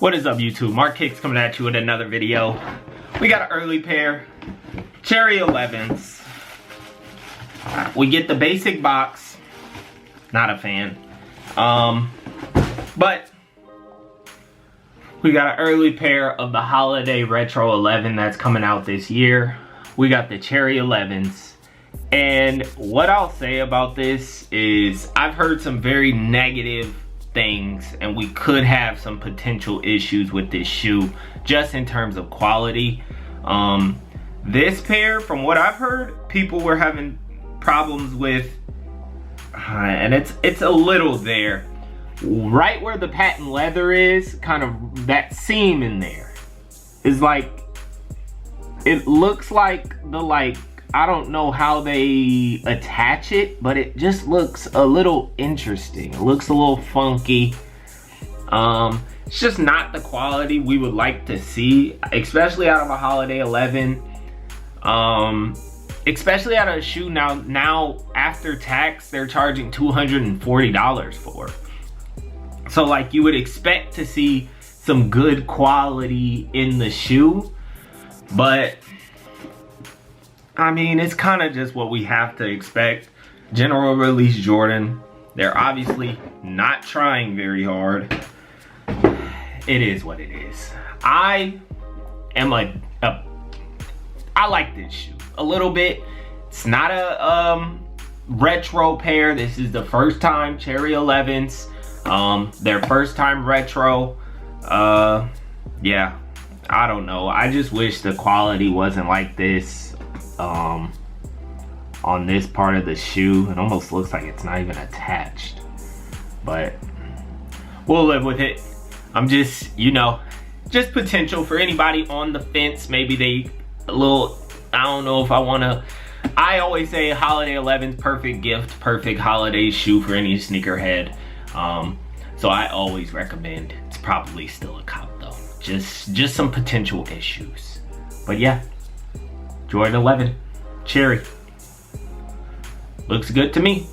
What is up, YouTube? Mark Hicks coming at you with another video. We got an early pair, Cherry 11s. We get the basic box. Not a fan. But we got an early pair of the Holiday Retro 11 that's coming out this year. We got the Cherry 11s. And what I'll say about this is I've heard some very negative things, and we could have some potential issues with this shoe just in terms of quality. This pair, from what I've heard, people were having problems with, and it's a little there. Right where the patent leather is, kind of that seam in there is like, it looks like the I don't know how they attach it, but it just looks a little interesting. It looks a little funky. It's just not the quality we would like to see, especially out of a Holiday 11. Especially out of a shoe now after tax, they're charging $240 for. So like, you would expect to see some good quality in the shoe, but I mean, it's kind of just what we have to expect. General Release Jordan, they're obviously not trying very hard. It is what it is. I like this shoe a little bit. It's not a retro pair. This is the first time Cherry 11s. Their first time retro. Yeah, I don't know. I just wish the quality wasn't like this. On this part of the shoe, it almost looks like it's not even attached, but we'll live with it. I'm just, just potential for anybody on the fence. Maybe they a little, I don't know if I want to. I always say Holiday 11's perfect gift, perfect holiday shoe for any sneakerhead. So I always recommend. It's probably still a cop though. Just some potential issues, but yeah. Jordan 11, Cherry. Looks good to me.